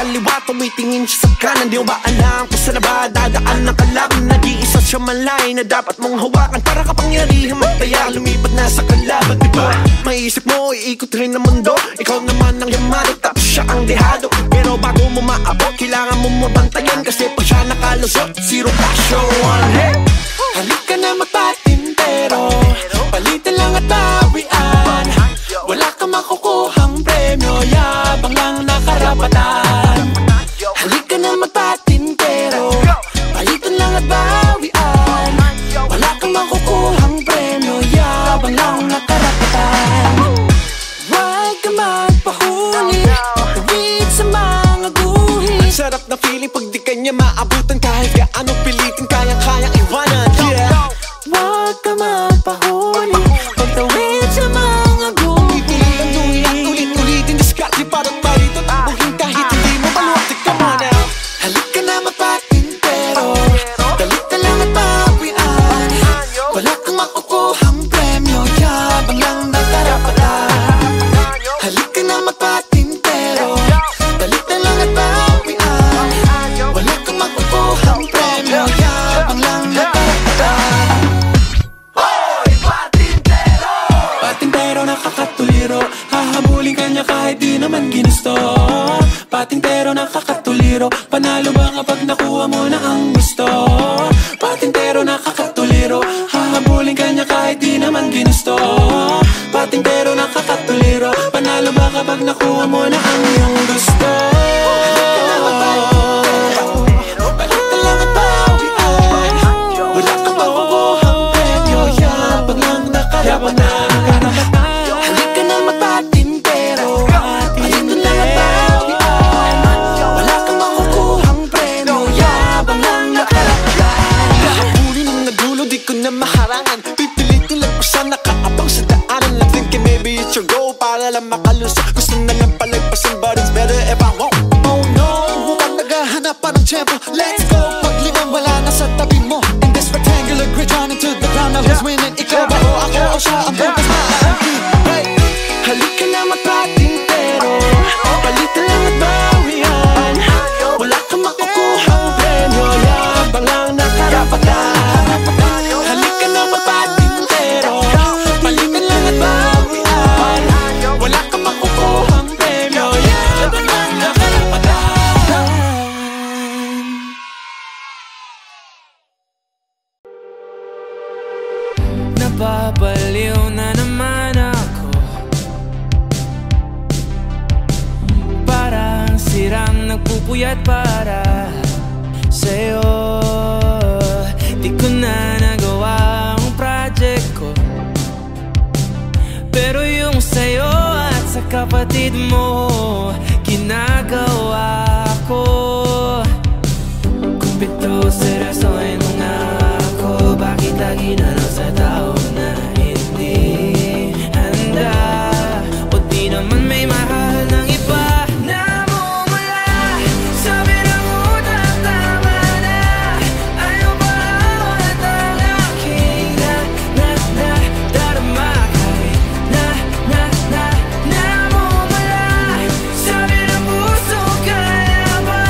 kaliwa, tumitingin siya sa kanan. Di mo ba alam kung saan na ba dadaan ng kalaban? Nag-iisa siya malay na dapat mong hawakan para kapangyarihan magtaya, lumipad na sa kalaban. Diba, maisip mo, iikot rin ang mundo. Ikaw naman ang yamado, tapos siya ang dehado. Pero bago mo maabot, kailangan mo mabantayan. Kasi pag siya nakalusot, zero passion. Hey! Halika na magpatintero, palitan lang at bawian. Wala kang makukuhang premyo, yabang lang na karapatan. Halika na magpatintero, palitan lang at bawian. Wala kang makukuhang premyo, yabang lang na karapatan. Huwag ka magpahuli, tawid sa mga guhit. Ang sarap na feeling pag di kanya maabutan. Kahit gaano pilitin, kayang-kayang iwanan. Yeah. Huwag ka magpahuli, pagtawid sa mga guhit. Ulit-ulitin, diskarte para palito. Tambuhin kahit hindi mo balutik. Come on now. Halika na magpatintero, dalitan lang at bawian. Wala kang makukuhang premyo, yabang lang na karapatan. Halika na magpatintero, dalitan lang at bawian. Wala kang makukuhang premyo, yabang lang na karapatan. Hoy! Patintero! Patintero nakakatuliro, hahabulin kanya kahit di naman ginusto. Patintero nakakatuliro, panalo ba kapag nakuha mo na ang gusto? Patintero nakakatuliro, hahabulin kanya kahit di naman ginusto. Patintero nakakatuliro, panalo ba kapag nakuha mo na ang iyong gusto? Palitan lang at bawian. Wala kang makukuhang premyo, yabang lang na karapatan. Halika na magpatintero, palitan lang at bawian. Wala kang makukuhang premyo, yabang lang na karapatan. Nakahuli ng nadulo, di ko na maharangan. Pipilitin lang ko sa nakaabang sa daanan. Lang thinking maybe it's your goal para lang makalusot. Gusto na lang palagpasin but it's better if I won't. Oh no, mukhang naghahanap pa ng tiyempo. Let's go, paglingan wala na sa tabi mo. In this rectangular grid running to the ground. Now who's winning? Ikaw ba o ako o siya? Ang bukas maaanti. Hey! Halika na magpatintero, palitan lang at bawian. Wala kang makukuhang premyo, yabang lang na karapatan. Halika na magpatintero, palitan lang at bawian. Wala kang makukuhang premyo, yabang lang na karapatan. Napapaliw na naman ako, parang sirang nagpupuyat para sa'yo. Di ko na nagawa ang project ko, pero yung sa'yo at sa kapatid mo ginagawa ko. Kumpito seryosohin mo nga ako, bakit lagi na lang sa tao na hindi handa? O di naman may mahal ng iba. Namumula, sabi ng utak, tama na. Ayaw ba at ang aking darama kahit namumula. Sabi ng puso, kaya ba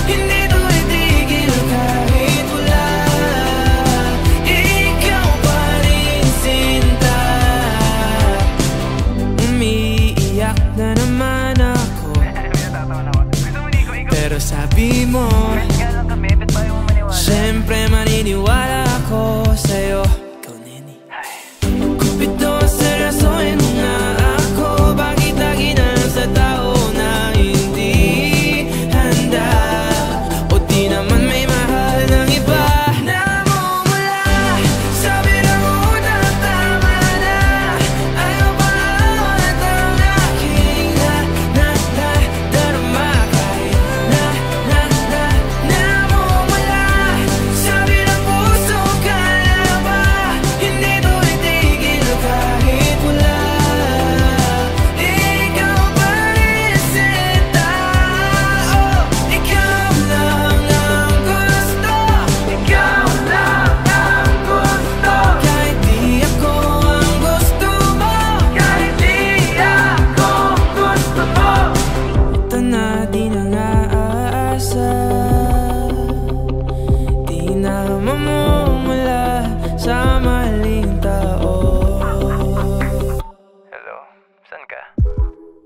hindi to itigil kahit wala. Ikaw pa rin sinta, umiiyak na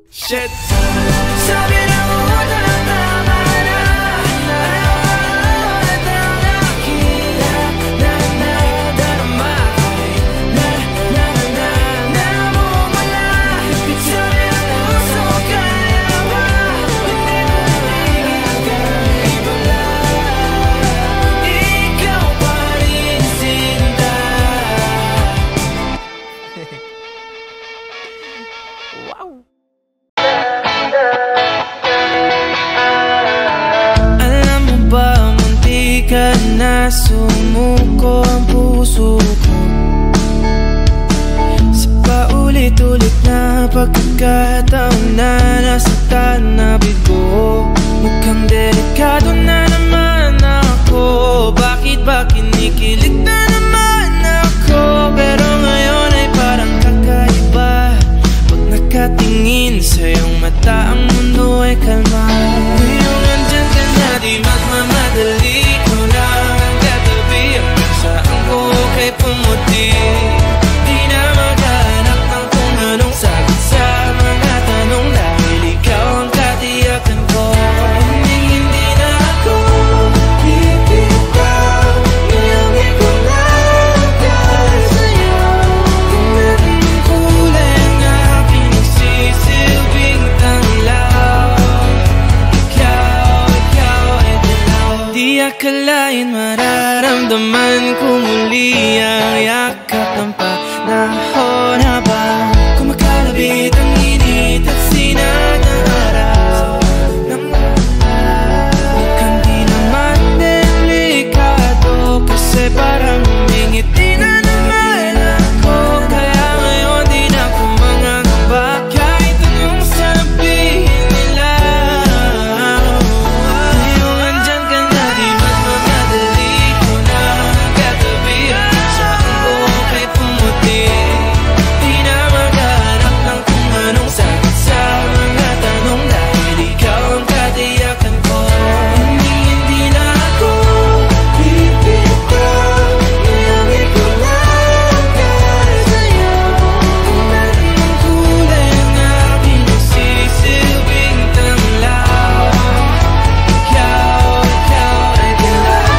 Shit. Sabi na mo ito lang tama na. Na sumuko ang puso ko sa paulit-ulit na pagkakataon na nasaktan na bigo. Mukhang delikado na naman ako. Bakit ba kinikilig na naman ako? Pero ngayon ay parang kakaiba. Pag nakatingin sa iyong mata, ang mundo ay kalma. Ngayong andyan ka na, di magmamadali. Kay pumuti, di na maghanap ng kung anong sagot sa mga tanong dahil ikaw ang katiyakan ko. Hindi na ako bibitaw, ngayong ko lang dahil sa'yo. Kung meron ng kulay ang aking nagsisilbing tanglaw, ikaw ay dilaw. Di akalain mararamdaman ko muli ang yakap ng panahon habang kumakalabit ang init at sinag ng araw ng mukhang di naman delikado kasi parang humingiti na naman ako. Kaya ngayon di na ako mangangamba kahit anong sabihin nila. Ngayon andyan ka na, di magmamadali ko na katabi. Di na maghanap ng kung anong sagot sa mga tanong dahil ikaw ang katiyakan ko. Hindi na ako bibitaw, ngayong ikaw lang dahil sa'yo. Kung meron ng kulay ang aking nagsisilbing tanglaw, ikaw ay dilaw.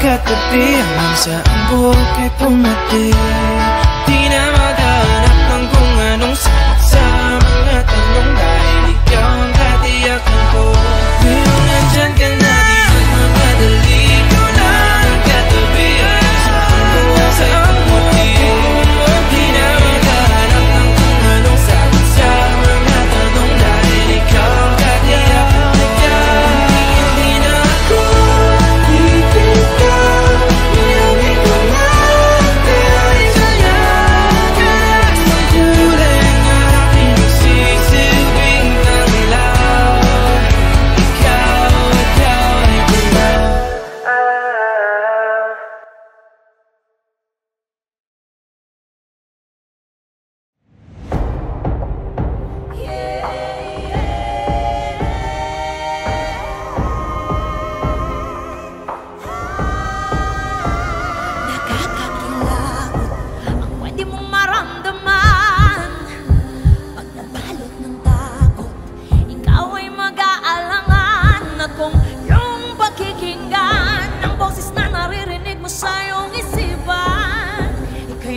Katabi hanggang saan buhok ay pumati. Di na maghanap ng kung anong sagot sa mga tanong dahil ikaw ang katiyakan ko. Ngayon nandyan ka na, di magmamadali ko lang katabi hanggang saan bumati. Di na maghanap ng kung anong sagot sa mga tanong dahil ikaw ang katiyakan ko. Hindi na ako bibitaw,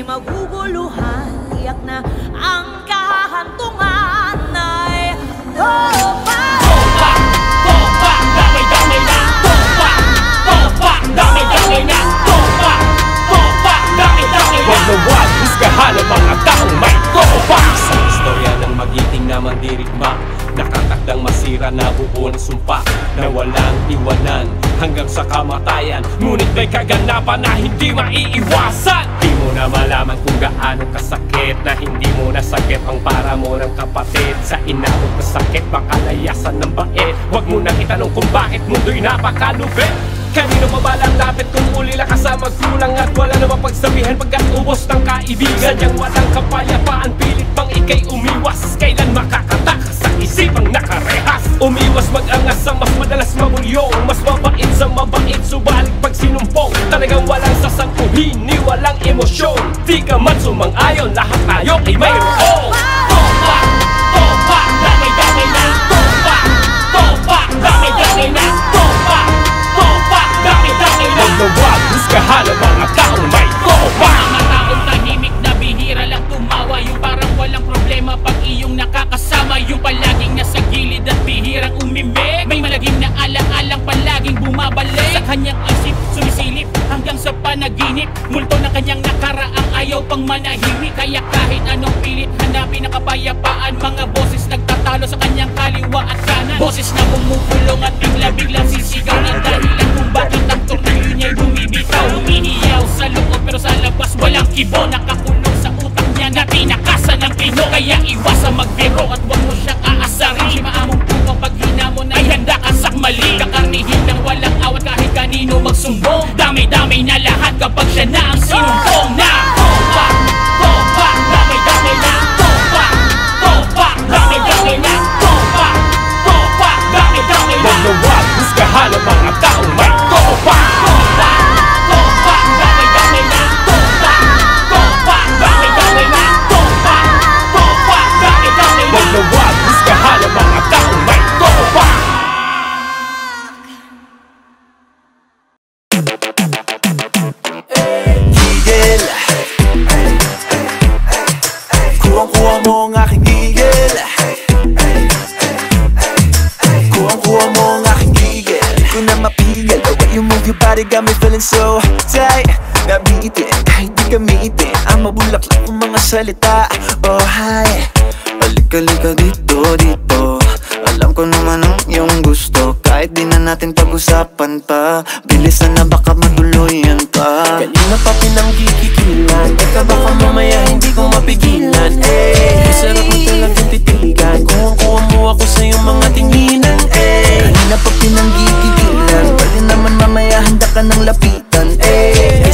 maguguluhan, tiyak na ang kahantungan ay topa! Topa! Topa! Damay-damay na! Topa! Topa! Damay-damay na! Topa! Topa! Damay-damay na! Wag na wag, husgahan ang mga taong may topa! Sa istorya ng magiting na mandirigma, nakatakdang masira na buo ng sumpa na walang iwanan hanggang sa kamatayan. Ngunit may kaganapan na hindi maiiwasan. Di mo na malaman kung gaano kasakit na hindi mo nasakit ang para mo ng kapatid. Sa inabot na sakit, makalayasan ng bait. Huwag mo nang itanong kung bakit mundo'y napakalupit. Kanino pa ba lang lapit kung uli lang ka sa magkulang at wala namang pagsabihan pagkat ubos ng kaibigan. Yang walang kapayapaan, pilit pang ikay Umiwas mag-angas ang mas madalas mabulyong. Mas mabait sa mabait, subalit pag sinumpong talagang walang sasangkuhin, ni walang emosyon. Di ka man sumang-ayon, lahat tayo ay mayroon. Topa, topa, damay-damay na. Topa, topa, damay-damay na. Topa, topa, damay-damay na. Magluwag, husgahan ang mga taong may topa. Mga taong tahimik na bihira lang tumawa, yung parang walang problema pag iyong nakakasama, yung palaging nasa gilid at bihirang umimik. May malagim na alang-alang palaging bumabalik sa kanyang isip, sumisilip hanggang sa panaginip. Multo na kanyang nakaraang ayaw pang manahimik. Kaya kahit anong pilit hanapin ang kapayapaan, mga boses nagtatalo sa kanyang kaliwa at kanan. Boses na bumubulong at bigla-biglang sisigaw ng dahilan kung bakit ang tornilyo niya'y bumibitaw. Humihiyaw sa loob pero sa labas walang kibo. Nakakulong sa utak niya na tinakasan ng pino. Kaya iwasan magbiro at huwag mo siyang aasarin. Si maamong pupang pag hinamon ay handa kang sakmali. Kakarnihin ng walang awat kahit kanino magsumbong. Damay-damay na lahat kapag siya na ang sinumbong na. Topa, topa, damay-damay na. Topa, topa, damay-damay na. Topa, topa, damay-damay na. Magluwag, husgahan ang mga taong may topa. Topa, topa, damay-damay na. Topa, topa, damay-damay na. Topa, topa, damay-damay na. Magluwag, husgahan ang mga taong may topa. Gigil, kuwang-kuwa mo ang aking gigil. Kuwang-kuwa mo ang aking gigil. Di ko na mapigil. The way you move your body got me feeling so tight. Nabitin, kahit di gamitin ang mabulaklak kong mga salita. Oh hi, halika-lika dito, dito. Alam ko naman ang iyong gusto, kahit di na natin pag-usapan pa. Bilisan na baka matuluyan pa. Kanina pa pinanggigigilan, teka baka mamaya hindi ko mapigilan. Sarap mo talagang titigan, kuwang-kuwa mo ako sa iyong mga tinginan. Kanina pa pinanggigigilan, pwede naman mamaya handa ka ng lapitan.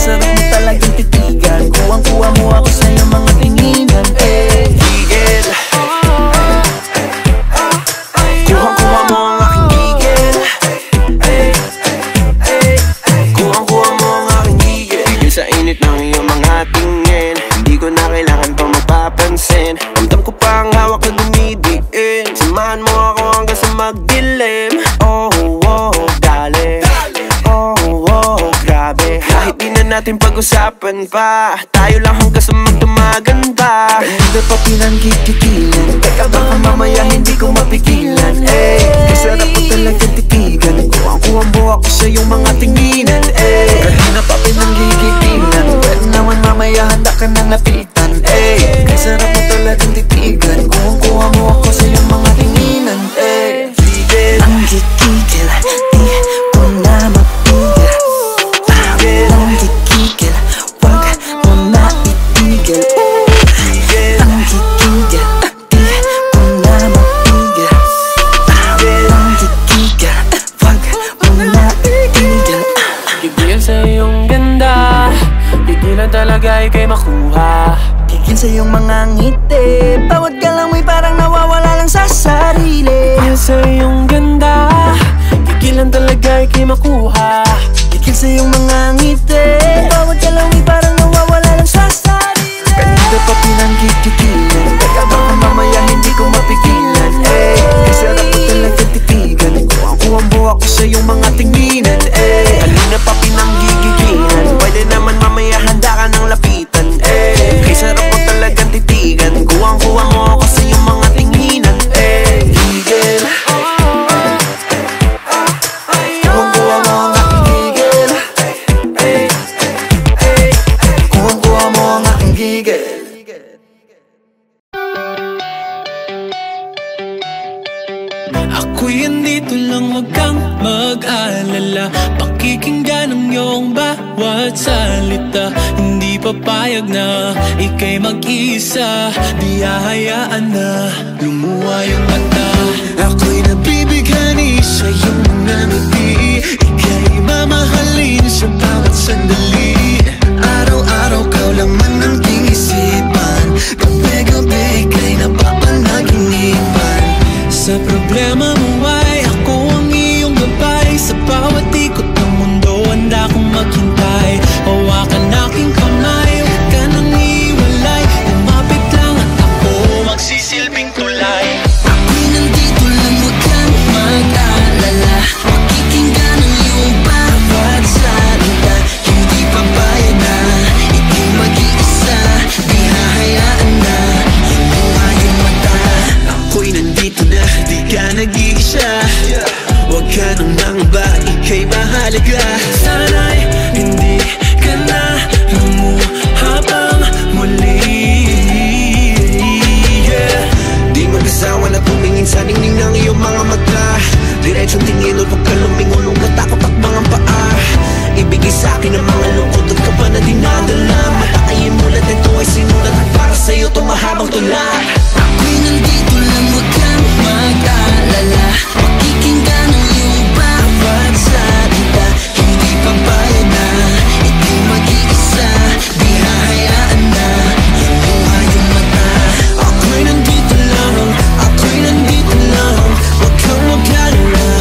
Sarap mo talagang titigan, kuwang-kuwa mo ako sa iyong mga tinginan. Gigil, kuwang-kuwa mo ang aking gigil. Kuwang-kuwa mo ang aking gigil. Gigil sa init ng iyong mga tingin, hindi ko na kailangan pang mapapansin. Ramdam ko pa ang hawak na dumidiin. Samahan mo ako hanggang sa magdilim. Oh, oh, dale. Oh, oh, grabe. Kahit di na natin pag-usapan pa, tayo lang hanggang sa magdumagan pa. Kanina pa pinanggigigilan, teka baka mamaya hindi ko mapigilan. Sarap ko talagang titigan, kuwang-kuwang mo ako sa iyong mga tinginan. Kanina pa pinanggigigilan, pwede naman mamaya handa ka ng lapitan. Sarap mo talagang titigan, kuwang-kuwa mo ako sa iyong mga tinginan. Gigil, ang gigigil, di ko na mapigil. Ang gigigil, wag mo na itigil. Ang gigigil, di ko na mapigil. Ang gigigil, wag mo na itigil. Gigil sa iyong ganda, gigilan talaga ika'y makuha. Gigil sa iyong mga ngiti, bawat galaw mo'y parang nawawala lang sa sarili. Gigil sa iyong ganda, gigilan talaga ika'y makuha. Gigil sa iyong mga ngiti, bawat galaw mo'y parang nawawala lang sa sarili. Kanina pa pinanggigigilan, teka baka mamaya hindi ko mapigilan. Sarap ko talagang titigan, kuwang-kuwang mo ako sa iyong mga tinginan. Kanina pa pinanggigigilan, pwede naman mamaya handa ka ng lapitan. Sarap ko talagang titigan, kuwang-kuwang mo ako sa iyong mga tinginan. Gigil, kuwang-kuwa mo ang aking gigil. Kuwang-kuwa mo ang aking gigil. Ako'y andito lang, huwag kang mag-alala. Pakikinggan ang iyong bawat salita. Hindi papayag na ika'y mag-isa. Di hahayaan na lumuha yung mata. Ako'y nabibighani sa iyong mga ngiti. Ika'y mamahalin sa bawat sandali. Araw-araw ka lang man ang isipan. Gabi-gabi ika'y napapanaginipan. Sa problema mo mahalaga. Sana'y hindi ka na habang muli, yeah. Di mag-asawa na tumingin sa ningning ng iyong mga mata. Diretsong tingin o huwag ka lumingulong, natakot at mga paa. Ibigay sa'kin ang mga lungkot at kaba na dinadala. Matakayin mo lahat ito ay sinulat at para sa'yo itong mahabang tula. Ako'y nandito lang, huwag kang mag-alala. Pakikinggan ang iyong bawat salita. Hindi papayag na ikaw mag-iisa. Di hahayaan na lumuha yung mata. Ako'y nandito lang, ako'y nandito lang. Huwag kang mag-alala.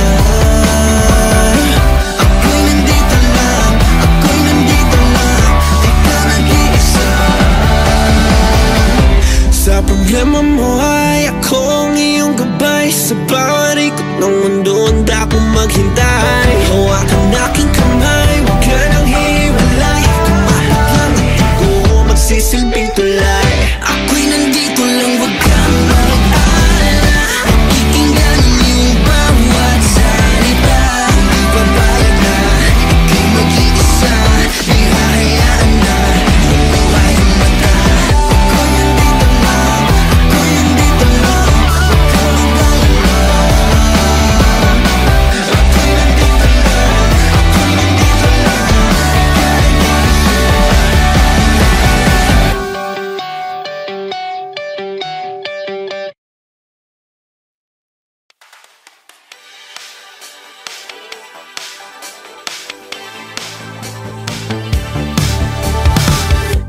Ako'y nandito lang, ako'y nandito lang. Ikaw nag-iisa. Sa problema mo ay akong iyong gabay. Sa bawat ikot ng mundo handa akong maghintay. Hawakan aking kamay, huwag ka nang hiwalay. Kumahal lang ako, magsisilbing tulay. Ako'y nandito lang, huwag kang mag-alala. Pakikinggan ang iyong bawat salita. Hindi papayag na ikaw mag-iisa. Di hahayaan na lumuha yung mata. Ako'y nandito lang, ako'y nandito lang. Huwag kang mag-alala. Ako'y nandito lang, ako'y nandito lang.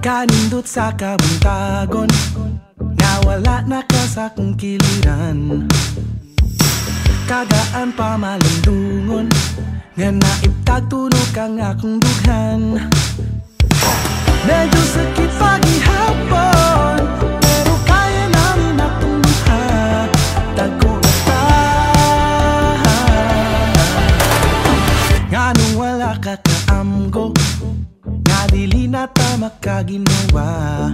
Kanindot sa kabuntagon, nawala na ka sa kong kiliran. Kagaan pa malandungon, nga naibtag tunog kang akong dughan. Medyo sakit pagihapon, pero kaya namin akong duha. Tago na ta, nga nung wala ka kaamgo, nga dili na ta makaginawa.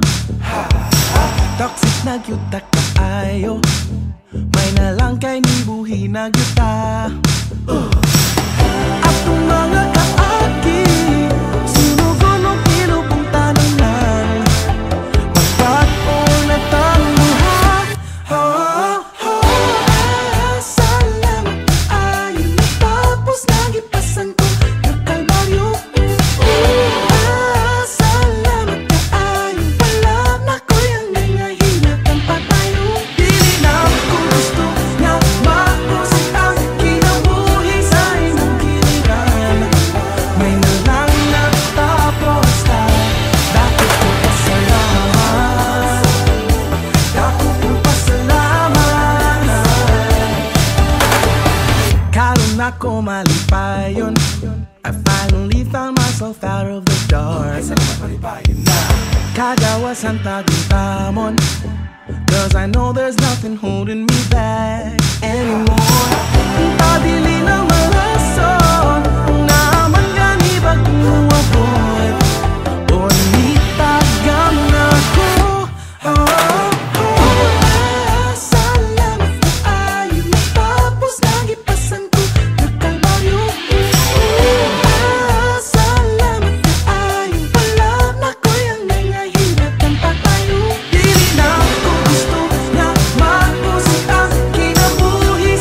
Toxic na gyuta kaayo, may nalang kay nibuhi na gyuta. Atong mga kaagi, sinugon ng ilubong tananan. Pagbato na tanduha. Salamat kaayo, natapos nagipasan ko ng kalbaryo. Salamat kaayo, wala na ko yung nangahinat ang patayo. Dili na ako gusto nga mapusin ang kinabuhi sa imong giliran. May nalang natapos na, dako ko pasalamat. Dako ko pasalamat. Karon ako malipayon, I finally found myself out of the dark. Kagawasan taguntamon, cause I know there's nothing holding me back anymore. Padili ng malason, naman gani bagong abot. Bonita gam na ko. Salamat kaayo, natapos nagipasan ko ng kalbaryo. Salamat kaayo, wala na ko yung nangahinat ang patayo. Dili na ako gusto nga mapusin ang kinabuhi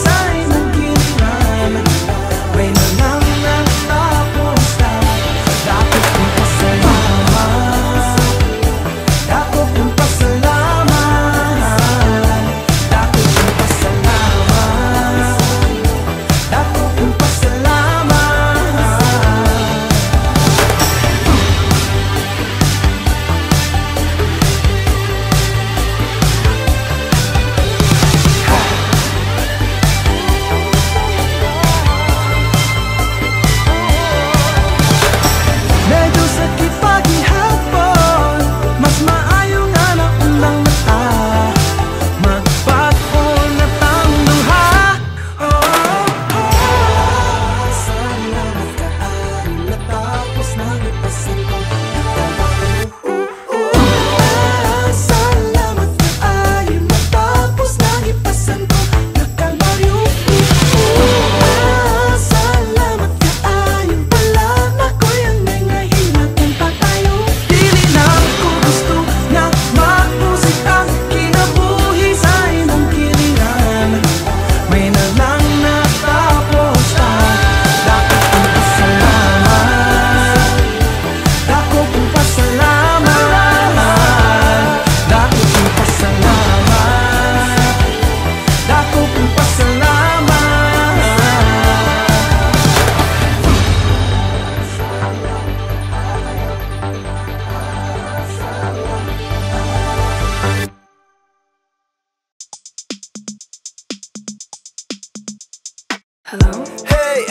Hello? Hey,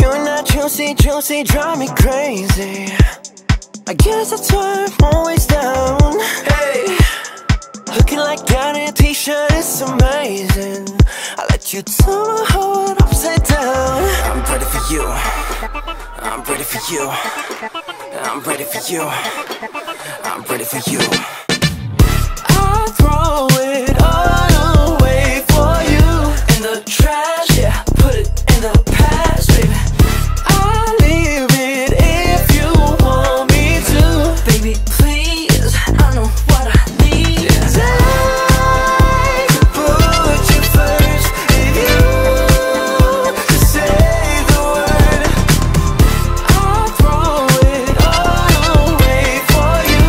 you're not juicy, juicy, drive me crazy. I guess that's why I'm always down. Hey, looking like that in a t-shirt, it's amazing. I let you turn my heart upside down. I'm ready for you. I'm ready for you. I'm ready for you. I'm ready for you. I'll throw it all away for you. In the trash, yeah, put it in the past, baby. I'll leave it if you want me to. Baby, please, I know what I need. I could put you first if you just say the word. I'll throw it all away for you.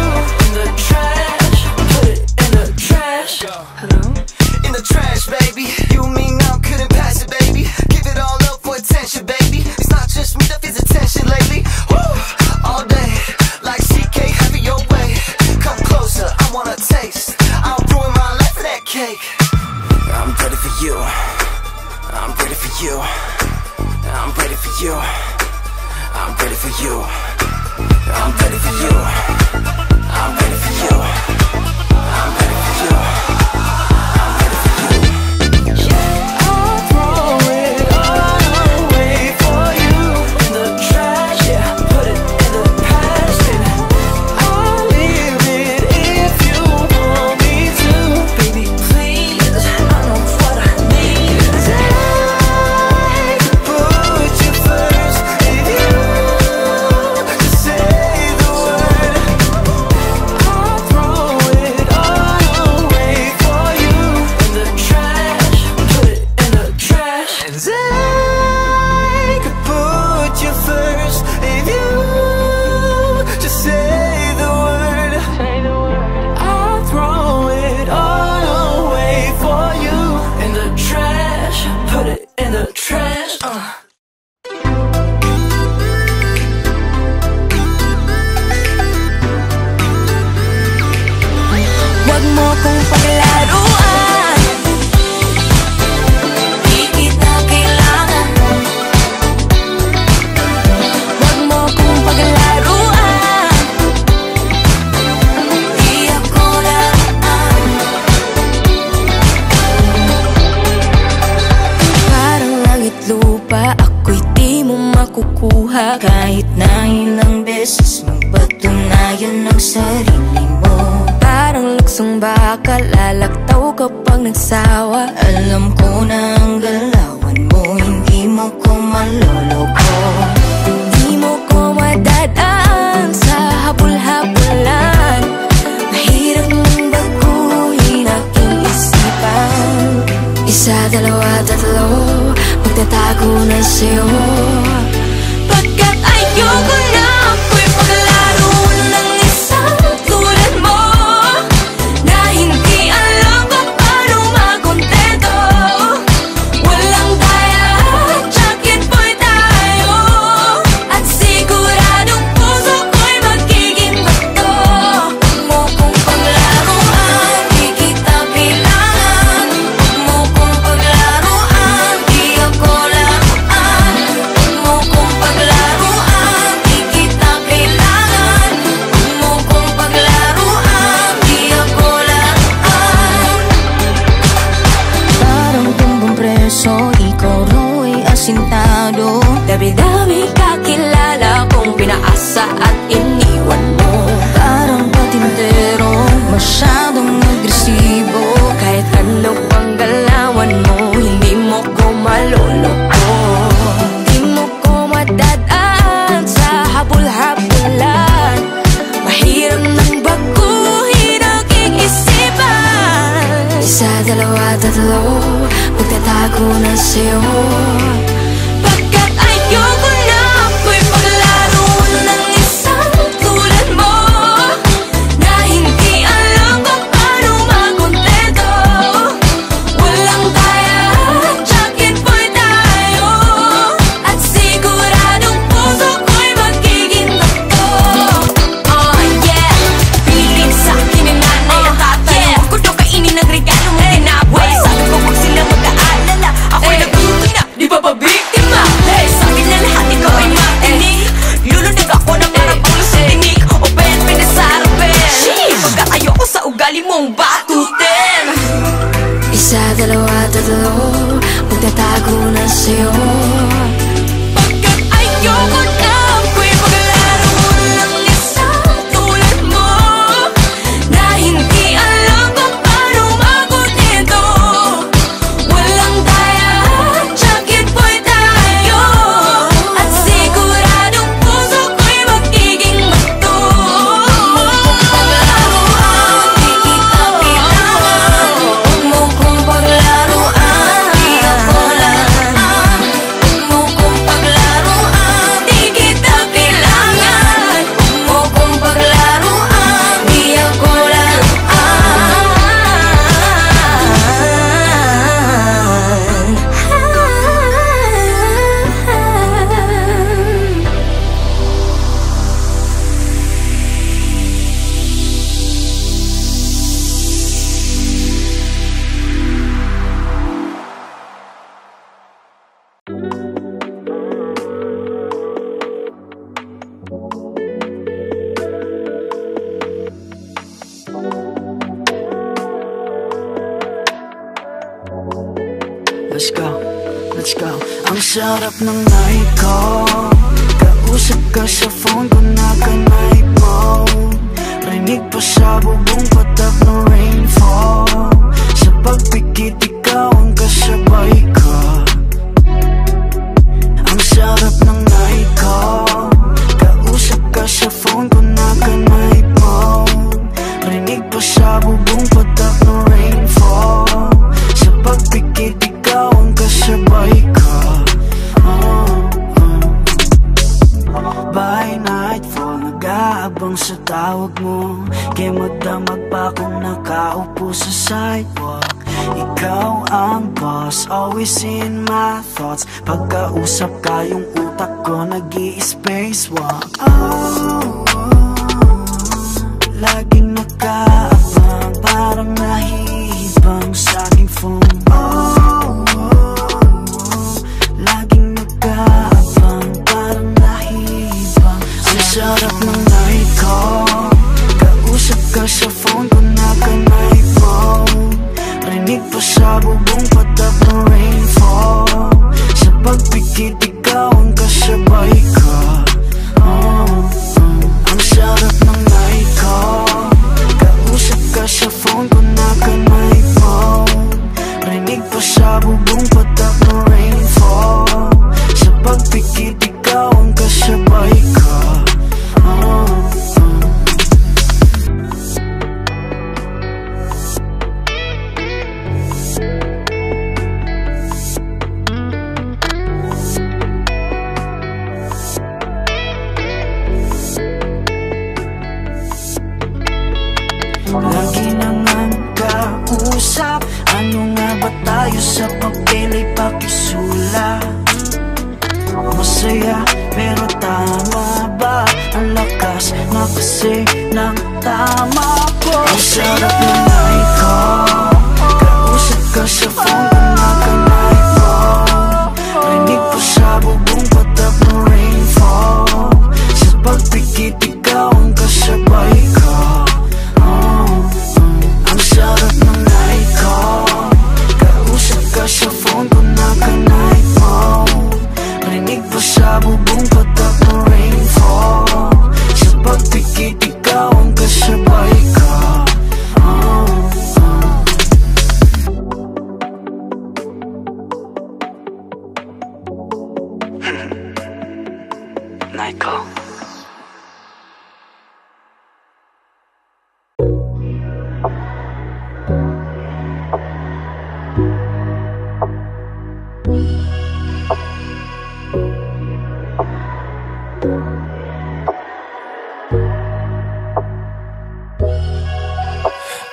In the trash, put it in the trash. Hello? In the trash, baby. You mean I couldn't pass it, baby? Give it all up for attention, baby. It's not just me that feels attention lately. Woo! All day, like CK, have it your way. Come closer, I wanna taste. I'll ruin my life for that cake. I'm ready for you. I'm ready for you. I'm ready for you. I'm ready for you. I'm ready for you. I'm ready for you. I'm ready for you. I'm ready for you. I'll throw it all away for you. In the trash, yeah, put it in the past, baby. I'll leave it if you want me to. Baby, please, I know what I need. I could put you first if you just say the word. I'll throw it all away for you. In the trash, put it in the trash. And I could put you first if you just say the word. I'll throw it all away for you. In the trash, put it in the trash. Huwag mo kong paglaruan, di kita kailangan. Huwag mo kong paglaruan, di ako laruan. Parang langit lupa, ako'y di mo makukuha. Kahit na ilang beses magpatunayan ang sarili mo. Parang luksong baka, lalaktaw kapag nagsawa. Alam ko na ang galawan mo, hindi mo ko maloloko. Hindi mo ko madadaan sa habol-habulan. Mahirap nang baguhin aking isipan. Isa, dalawa, tatlo, magtatago na sa'yo. Pagkat ayoko na ako'y paglaro ng isang tulad mo, na hindi alam kung paano makontento. Walang daya, jacket boy tayo, at siguradong puso ko'y magiging bato. Huwag mo kong paglaruan, di kita kailangan. Huwag mo kong paglaruan, di ako laruan. Huwag mo kong paglaruan, di kita kailangan. Huwag mo kong paglaruan, di ako laruan. Parang tumbong preso, ikaw ra'y asintado. Dami-dami kakilala kong pinaasa at iniwan mo. Parang patintero, masyadong agresibo. Kahit ano pang galawan mo, hindi mo ko maloloko. Hindi mo ko madadaan sa habol-habulan. Mahirap nang baguhin aking isipan. Isa, dalawa, tatlo, magtatago na sa'yo. Pagkat ayoko na ako'y paglaro ng isang tulad mo, na hindi alam kung paano makontento. Walang daya, jacket boy tayo, at siguradong puso ko'y magiging bato. Oh yeah, piling sa'kin ang nanay at tatay. Huwag ko daw kainin ang regalo mo tinapay. Sabi ko huwag sila mag-aalala, ako'y nagutom na, di ba Isa, dalawa, tatlo, magtatago na sa'yo. Pagkat ayoko na ako'y maglaro ng isang tulad mo, na hindi alam kung paano umabot nito. Walang daya, jacket boy tayo, at siguradong puso ko'y magiging magto. Let's go, let's go. Ang sarap ng night ko, kausap ka sa phone ko, naka-night mode. Rinig pa sa bubong patak ng rainfall. Sa pagpikit ikaw ang kasabay ko. Ang sarap ng night ko, kausap ka sa phone ko, naka-night mode. Rinig pa sa bubong patak ng rainfall. Sa pagpikit ikaw ang kasabay ko. By nightfall, nag-aabang sa tawag mo. Kaya magdamag pa kung nakaupo sa sidewalk. Ikaw ang boss, always in my thoughts. Pagkausap ka, yung utak ko nag-i-spacewalk. Laging nakaabang, parang nahihibang sa aking phone. Laging nakaabang, parang nahihibang. Ang sarap ng night ko, kausap ka sa phone ko, naka-night mode. Rinig pa sa bubong patak ng rainfall. Sa pagpikit ikaw ang kasabay ko. Ang sarap ng night ko, kausap ka sa phone ko, naka-night mode. Rinig pa sa bubong patak ng rainfall. Sa pagpikit ikaw ang kasabay ko. Lagi nang kausap, ano nga ba tayo sa papel ay pakisulat? Masaya pero tama ba? Ang lakas na kasi ng tama ko. Ang sarap ng night ko, kausap ka sa phone ko, naka-night mode. Rinig pa sa bubong patak ng rainfall. Sa pagpikit ikaw ang kasabay ko. Ang sarap ng night ko, kausap ka sa phone ko, naka-night mode. Rinig pa sa bubong patak ng rainfall. Sa pagpikit ikaw ang kasabay ko. Night ko.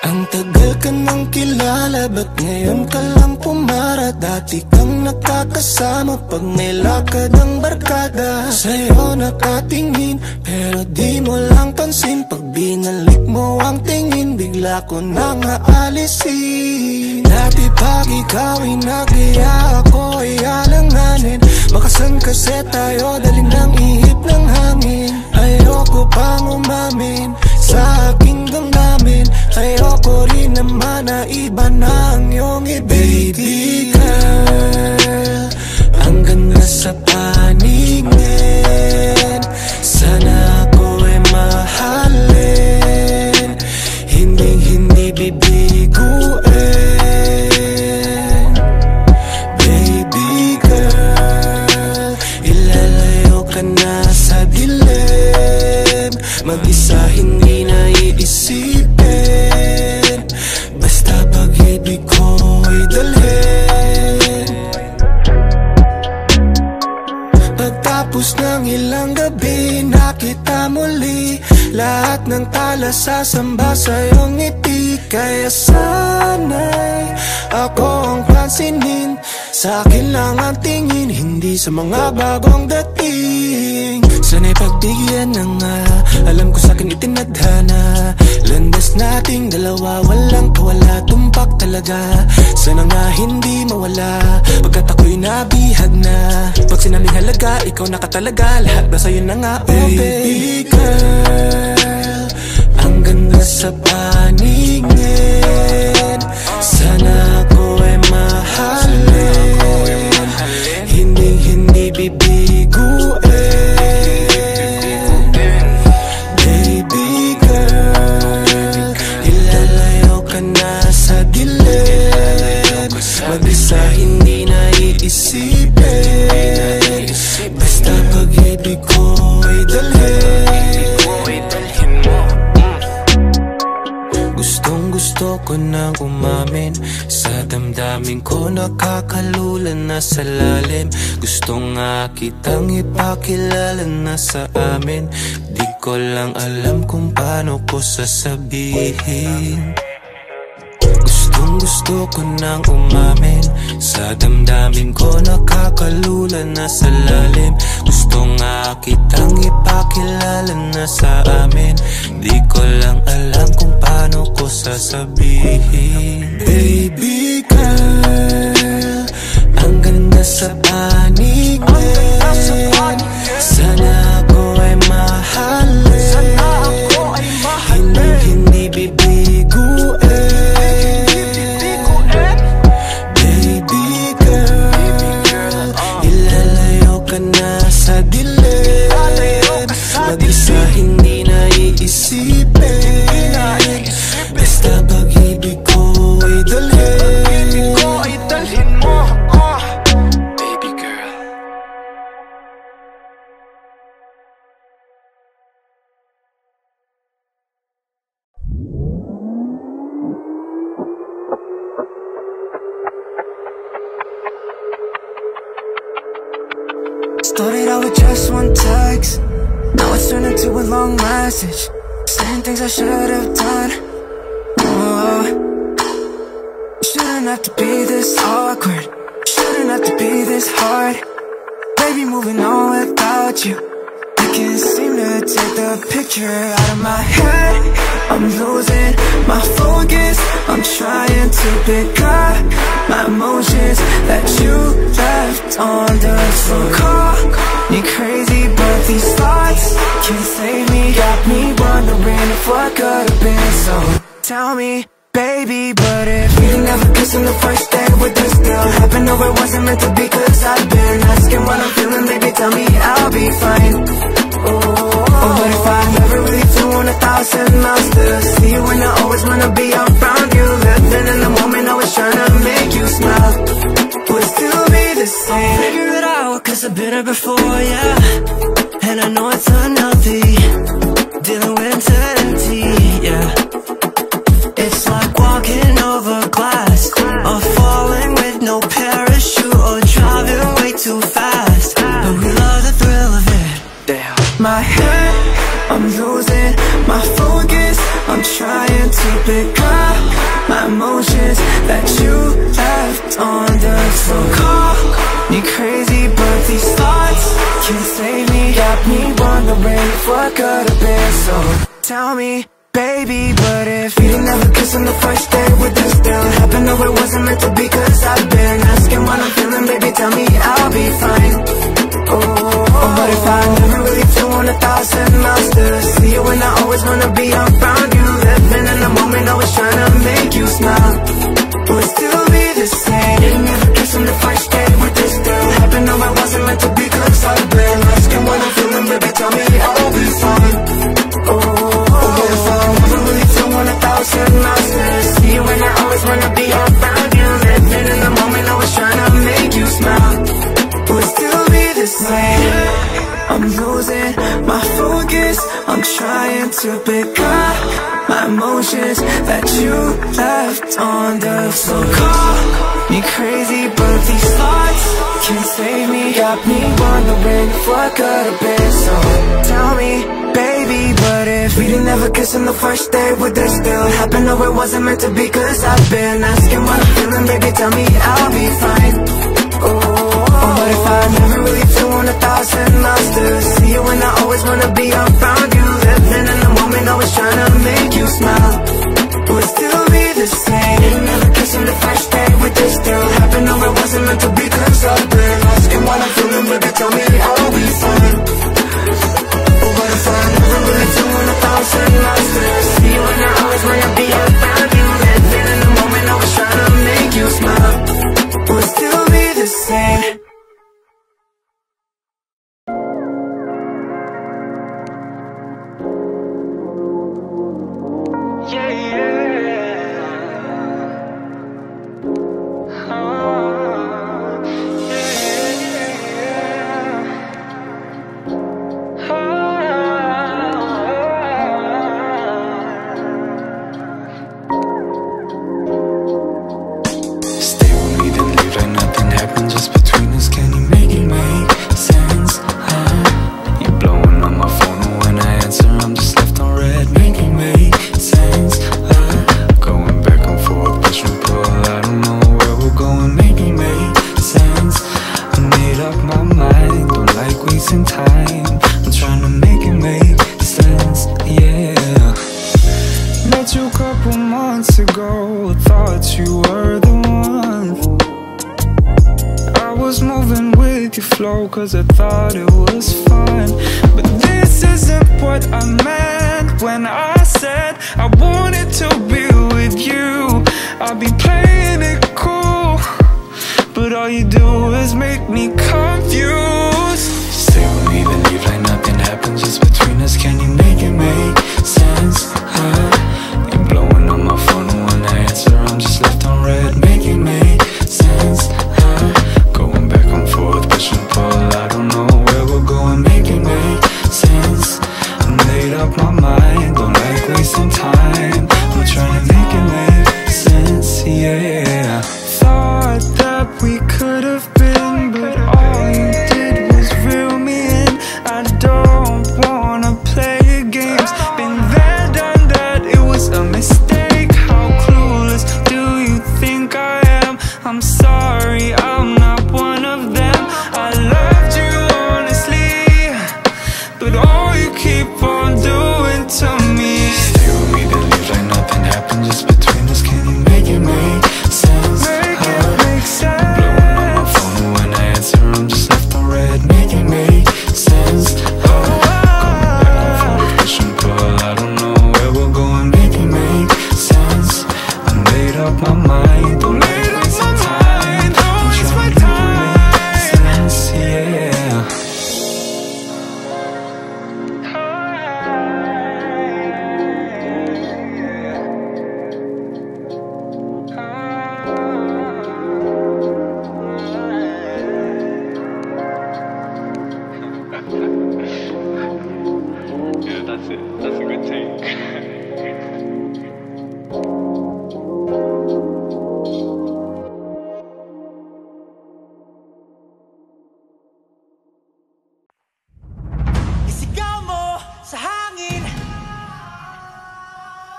Ang tagal ka nang kilala, ba't ngayon ka lang pumara? Dati kang nakakasama pag may lakad ang barkada. Sa'yo nakatingin, pero di mo lang pansin. Pag binalik mo ang tingin, bigla ko nang aalisin. Dati pag ikaw ay nag-iya, ako ay alanganin. Bakasan kasi tayo, dali ng ihip ng hangin. Ayoko pang umamin sa aking damdamin. amin. Ayoko rin naman na iba na ang iyong baby girl, ang ganda sa paningin. Sana ako ay mahalin, hindi bibiguin. Baby girl, ilalayo ka na sa dilim, mag-isa hindi na iisipin, basta pag-ibig ko'y dalhin. Pagtapos ng ilang gabi, nakita muli lahat ng tala sasamba sa iyong ngiti. Kaya sana'y ako ang pansinin, sa akin lang ang tingin, hindi sa mga bagong dating. Sana'y pagbigyan na nga, alam ko sa'kin itinadhana. Landas nating dalawa, walang kawala, tumpak talaga. Sana nga hindi mawala, pagkat ako'y nabihag na. Pag sinabing halaga, ikaw na ka talaga, lahat ba sa'yo na nga? Oh baby girl, ang ganda sa paningin. Sana ako ay mahalin, hindi bibiguin. Baby girl, ilalayo ka na sa dilim, mag-isa hindi na iisipin, basta pag-ibig ko'y dalhin. Gusto ko nang umamin, sa damdamin ko nakakalulan na sa lalim. Gusto nga kitang ipakilala na sa amin, di ko lang alam kung paano ko sasabihin. Gusto ko nang umamin, sa damdamin ko nakakalulan na sa lalim. Gusto nga kitang ipakilala na sa amin, di ko lang alam kung paano ko sasabihin. Baby girl, ang ganda sa paningin. Sana ako ay mahalin, hindi bibiguin. Sa dilim, mag-isa hindi na iisipin, basta pag-ibig ko'y dalhin. Baby girl. Started out with just one text, now it's turned into a long message, saying things I should have done. Oh, shouldn't have to be this awkward, shouldn't have to be this hard. Baby, moving on without you, I can't seem to take the picture out of my head. I'm losing my focus, I'm trying to pick up my emotions that you left on the floor. Call me crazy, but these thoughts can't save me. Got me wondering if what could have been. So tell me, baby, but if we didn't have a kiss on the first day, would this still happen? No, it wasn't meant to be, cause I've been asking what I'm feeling. Baby, tell me I'll be fine. Oh, but if I never really flew on 1,000 miles to see you, and I always wanna be around you. Living in the moment, I was trying to make you smile, would still be the same. Figure it out, cause I've been there before, yeah. And I know it's unhealthy, dealing with intensity, yeah. It's like walking over glass, or falling with no parachute, or driving way too fast, but we love the thrill of it. Damn. My head, I'm losing my focus, I'm trying to pick up my emotions that you left on the floor. Call me crazy, but these thoughts can't save me. Got me wondering if what could have been. So tell me, baby, but if we didn't have a kiss on the first day, would this still happen? No, it wasn't meant to be, cause I've been asking what I'm feeling. Baby, tell me I'll be fine. Oh, but if I never really flew on 1,000 miles to see you, and I always wanna be around you. Living in the moment, I'm trying to pick up my emotions that you left on the floor. Call me crazy, but these thoughts can't save me. Got me wondering if what could have been. So tell me, baby, but if we didn't ever kiss on the first day, would this still happen? No, it wasn't meant to be, cause I've been asking what I'm feeling. Baby, tell me I'll be fine. Oh, but if I never really feel 1,000 miles to see you, and I always wanna be around you, living in the moment, always trying to make you smile. Would still be the same. Didn't ever kiss on the first day, would this still happen? No, it wasn't meant to be, cause I've been asking what I'm feeling. Baby, tell me I'll be fine. Oh, but if I never really feel 1,000 miles to see you, and I always wanna be around you, living in the moment, always trying to make you smile. Would still be the same. Cause I thought it was fun, but this isn't what I meant when I said I wanted to be with you. I'll be playing it cool, but all you do is make me confused. Stay with me, then leave like nothing happened just between us. Can you make it make sense? You're blowing on my phone, and when I answer I'm just left on red. Make it make sense? Going back and forth, push and pull, I don't know where we're going. Make it make sense. I made up my mind, don't like wasting time. I'm trying to make it make sense, yeah. Thought that we could have been, but all you did was reel me in. I don't wanna play your games, been there, done that, it was a mistake. How clueless do you think I am? I'm sorry, I'm not one of them. I loved you honestly, but all you keep on doing to me. Stay with me, then leave like nothing happened just between us. Can you make it make sense? Make it make sense. Blowing on my phone, when I answer I'm just left on red. Make it make sense. Going back and forth, push and pull, I don't know where we're going. Make it make sense. I made up my mind, don't make it waste time. That's a good take. Isigaw mo sa hangin,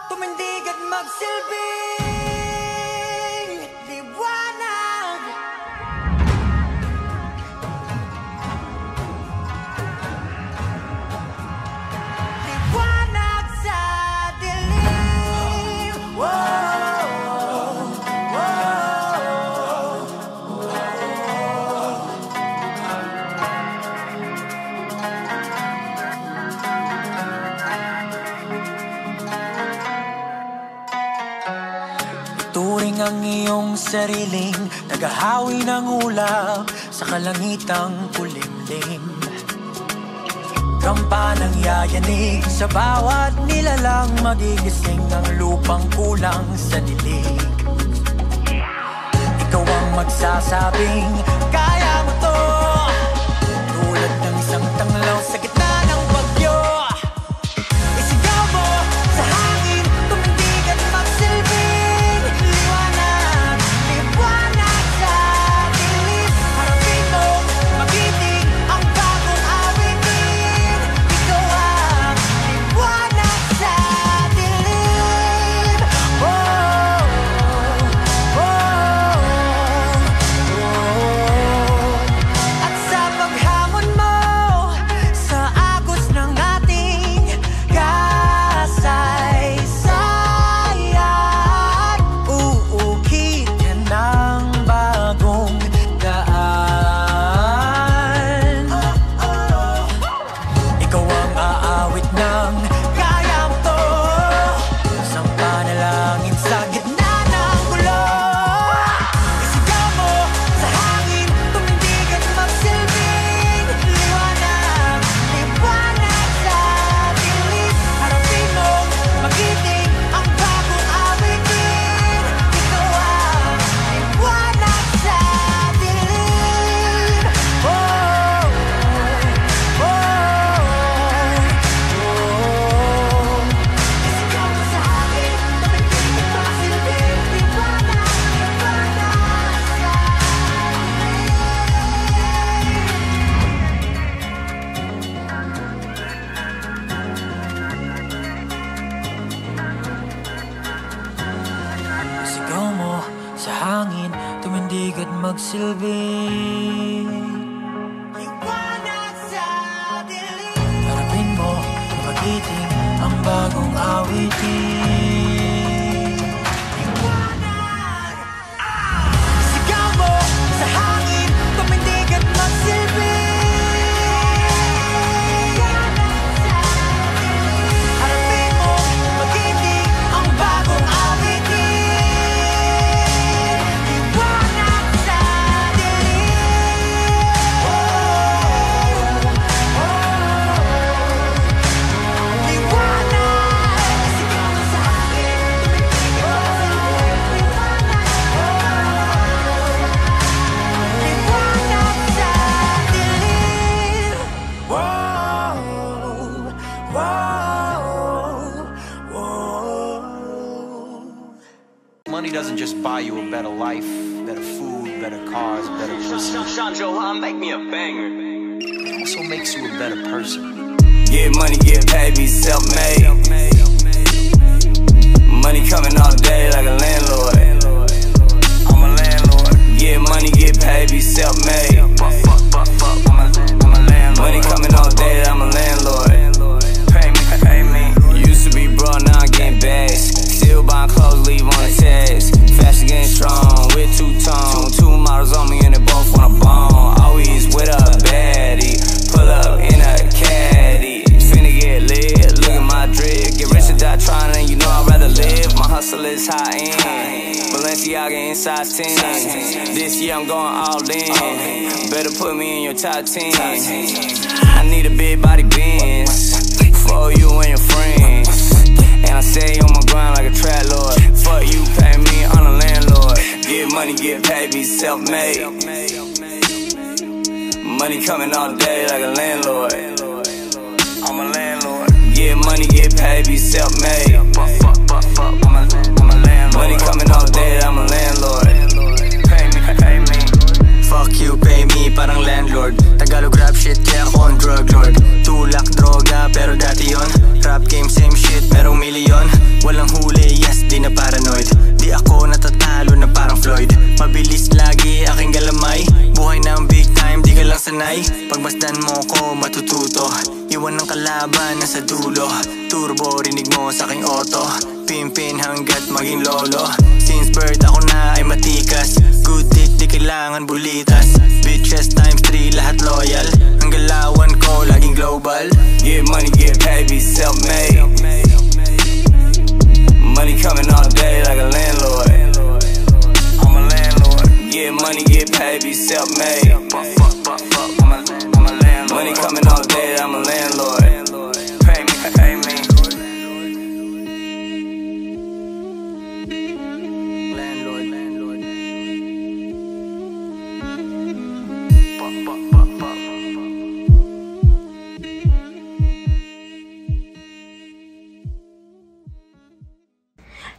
tumindig at magsilbing liwanag. Liwanag sa dilim. Turing ang iyong sariling naghahawi ng ulap sa kalangitang kulimlim. Kampanang yayanig sa bawat nilalang, magigising ang lupang kulang sa dilig. Ikaw ang magsasabing kaya mo to, tulad ng isang tanglaw sa gitna ng bagyo. tumindig at magsilbi. Harapin mo na magiting ang bagong awitin. Sigaw mo sa hangin, tumindig at magsilbi. Money doesn't just buy you a better life, better food, better cars, better pussy. Make me a banger. It also makes you a better person. Get money, get paid, be self-made. Money coming all day like a landlord. I'm a landlord. Get money, get paid, be self-made. I'm a landlord. Money coming all day, I'm a landlord. Pay me. Used to be broke, now I'm getting bags. Still buying clothes, leave on the text. Fashion getting strong, with two-tone. Two models on me and they both wanna bone. Always with a baddie, pull up in a caddy. Finna get lit, look at my drip. Get rich or die trying, and you know I'd rather live. My hustle is high end, Balenciaga inside 10. This year I'm going all in, better put me in your top 10. I need a big body Benz for you and your friends. And I stay on my grind like a trap lord. Fuck you, pay me, I'm a landlord. Get money, get paid, be self-made. Money coming all day like a landlord. I'm a landlord. Get money, get paid, be self-made. I'm a landlord. Money coming all day, I'm a landlord. Pay me. Fuck you, pay me, parang landlord. Tagalog rap shit, kaya ako ang drug lord. Tulak, droga, pero dati yon. Rap game, same shit, merong milyon. Walang huli, yes, di na paranoid. Di ako natatalo na parang Floyd. Mabilis lagi, aking galamay. Buhay ng big time, di ka lang sanay. Pagmasdan mo ko, matututo. Iwan ng kalaban na sa dulo. Turbo, rinig mo sa aking auto. Pimpin hanggat maging lolo. Since birth ako na ay matikas. Good dick, di kailangan bulitas. Bitches times 3, lahat loyal. Ang galawan ko, laging global. Get money, get paid, be self-made. Money coming all day like a landlord. I'm a landlord. Get money, get paid, be self-made. I'm a landlord. Money coming all day, I'm a landlord. Pay me.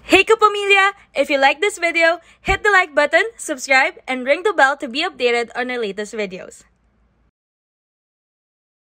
Hey Kapamilya! If you like this video, hit the like button, subscribe, and ring the bell to be updated on our latest videos.